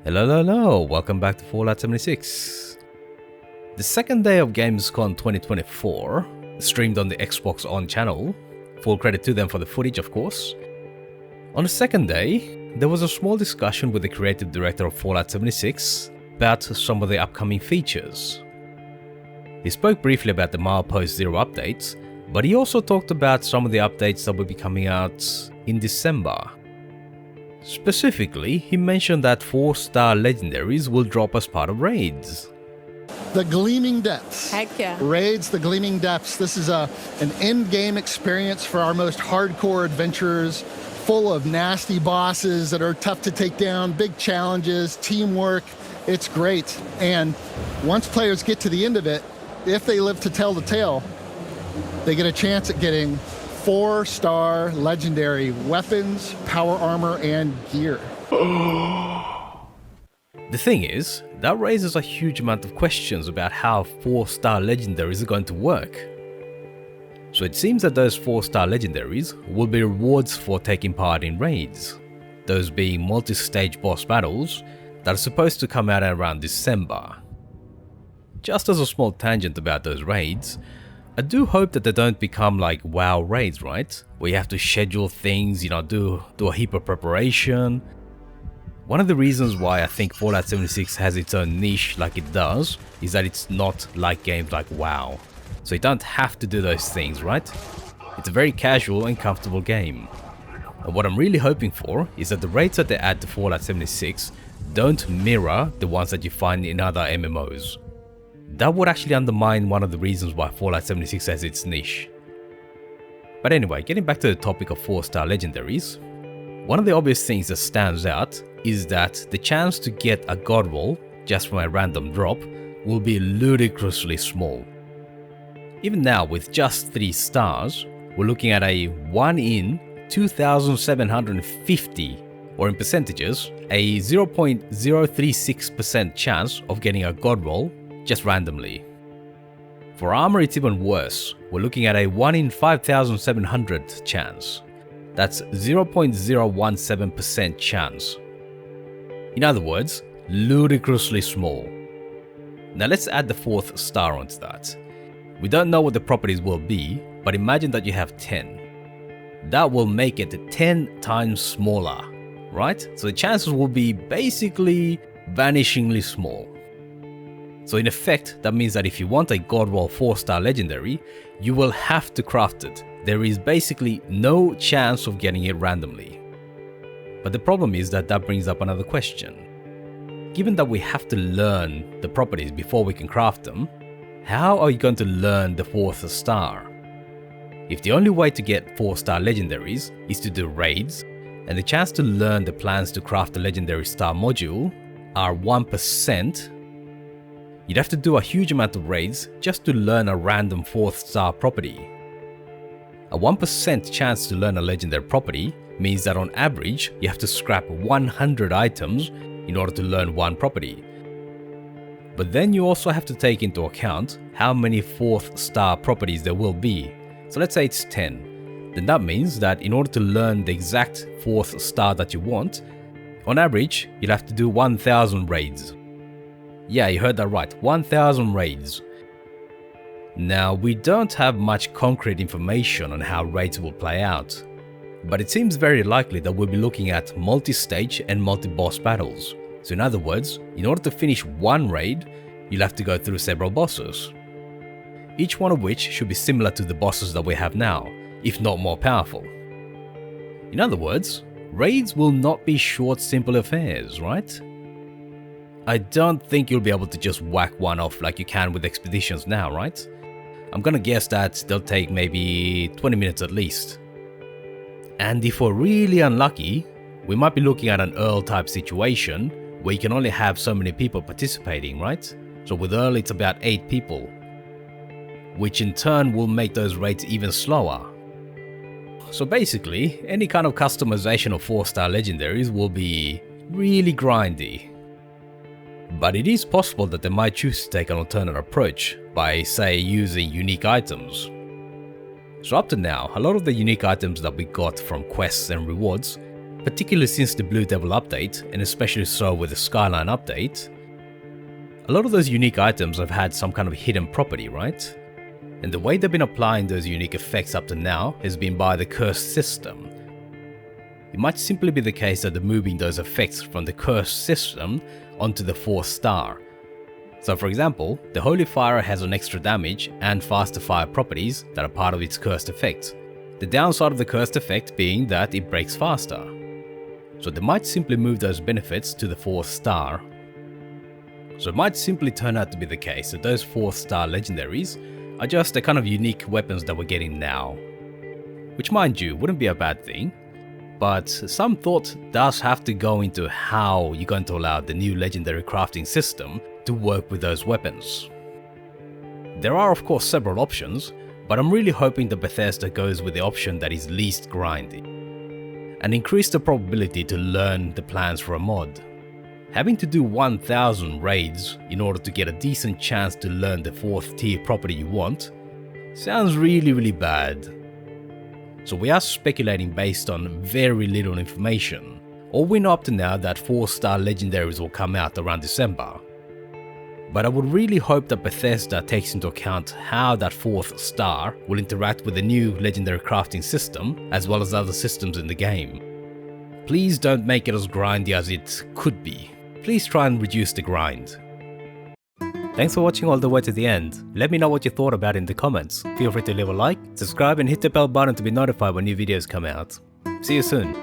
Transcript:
Hello, welcome back to Fallout 76. The second day of Gamescom 2024, streamed on the Xbox On channel, full credit to them for the footage of course. On the second day, there was a small discussion with the creative director of Fallout 76 about some of the upcoming features. He spoke briefly about the Milepost Zero updates, but he also talked about some of the updates that will be coming out in December. Specifically, he mentioned that 4-star Legendaries will drop as part of raids. The Gleaming Depths. Heck yeah. Raids, the Gleaming Depths. This is an end-game experience for our most hardcore adventurers, full of nasty bosses that are tough to take down, big challenges, teamwork. It's great. And once players get to the end of it, if they live to tell the tale, they get a chance at getting 4-star legendary weapons, power armor, and gear. The thing is, that raises a huge amount of questions about how 4-star legendaries are going to work. So it seems that those 4-star legendaries will be rewards for taking part in raids, those being multi-stage boss battles that are supposed to come out around December. Just as a small tangent about those raids, I do hope that they don't become like WoW raids, right? Where you have to schedule things, do a heap of preparation. One of the reasons why I think Fallout 76 has its own niche like it does is that it's not like games like WoW. So you don't have to do those things, right? It's a very casual and comfortable game. And what I'm really hoping for is that the raids that they add to Fallout 76 don't mirror the ones that you find in other MMOs. That would actually undermine one of the reasons why Fallout 76 has its niche. But anyway, getting back to the topic of 4-star legendaries, one of the obvious things that stands out is that the chance to get a god roll just from a random drop will be ludicrously small. Even now, with just 3 stars, we're looking at a 1 in 2,750, or in percentages, a 0.036% chance of getting a god roll just randomly. For armor it's even worse, we're looking at a 1 in 5,700 chance. That's 0.017% chance. In other words, ludicrously small. Now let's add the 4th star onto that. We don't know what the properties will be, but imagine that you have 10. That will make it 10 times smaller, right? So the chances will be basically vanishingly small. So in effect, that means that if you want a god roll 4-star legendary, you will have to craft it. There is basically no chance of getting it randomly. But the problem is that brings up another question. Given that we have to learn the properties before we can craft them, how are you going to learn the 4th star? If the only way to get 4-star legendaries is to do raids, and the chance to learn the plans to craft a legendary star module are 1%, you'd have to do a huge amount of raids just to learn a random 4th star property. A 1% chance to learn a legendary property means that on average you have to scrap 100 items in order to learn one property. But then you also have to take into account how many 4th star properties there will be. So let's say it's 10. Then that means that in order to learn the exact 4th star that you want, on average you'll have to do 1,000 raids. Yeah, you heard that right, 1,000 raids. Now, we don't have much concrete information on how raids will play out, but it seems very likely that we'll be looking at multi-stage and multi-boss battles. So in other words, in order to finish one raid, you'll have to go through several bosses. Each one of which should be similar to the bosses that we have now, if not more powerful. In other words, raids will not be short, simple affairs, right? I don't think you'll be able to just whack one off like you can with expeditions now, right? I'm gonna guess that they'll take maybe 20 minutes at least. And if we're really unlucky, we might be looking at an Earl type situation where you can only have so many people participating, right? So with Earl it's about 8 people, which in turn will make those raids even slower. So basically, any kind of customization of 4-star legendaries will be really grindy. But it is possible that they might choose to take an alternate approach by, say, using unique items. So up to now, a lot of the unique items that we got from quests and rewards particularly since the Blue Devil update, and especially so with the Skyline update. A lot of those unique items have had some kind of hidden property, right? And the way they've been applying those unique effects up to now has been by the cursed system. It might simply be the case that they're moving those effects from the cursed system onto the 4th star. So for example, the Holy Fire has an extra damage and faster fire properties that are part of its cursed effect. The downside of the cursed effect being that it breaks faster. So they might simply move those benefits to the 4th star. So it might simply turn out to be the case that those 4th star legendaries are just the kind of unique weapons that we're getting now. Which, mind you, wouldn't be a bad thing, but some thought does have to go into how you're going to allow the new legendary crafting system to work with those weapons. There are of course several options, but I'm really hoping that Bethesda goes with the option that is least grindy, and increase the probability to learn the plans for a mod. Having to do 1000 raids in order to get a decent chance to learn the 4th tier property you want sounds really bad. So we are speculating based on very little information. All we know up to now that 4-star legendaries will come out around December. But I would really hope that Bethesda takes into account how that 4th star will interact with the new legendary crafting system as well as other systems in the game. Please don't make it as grindy as it could be. Please try and reduce the grind. Thanks for watching all the way to the end. Let me know what you thought about it in the comments. Feel free to leave a like, subscribe and hit the bell button to be notified when new videos come out. See you soon.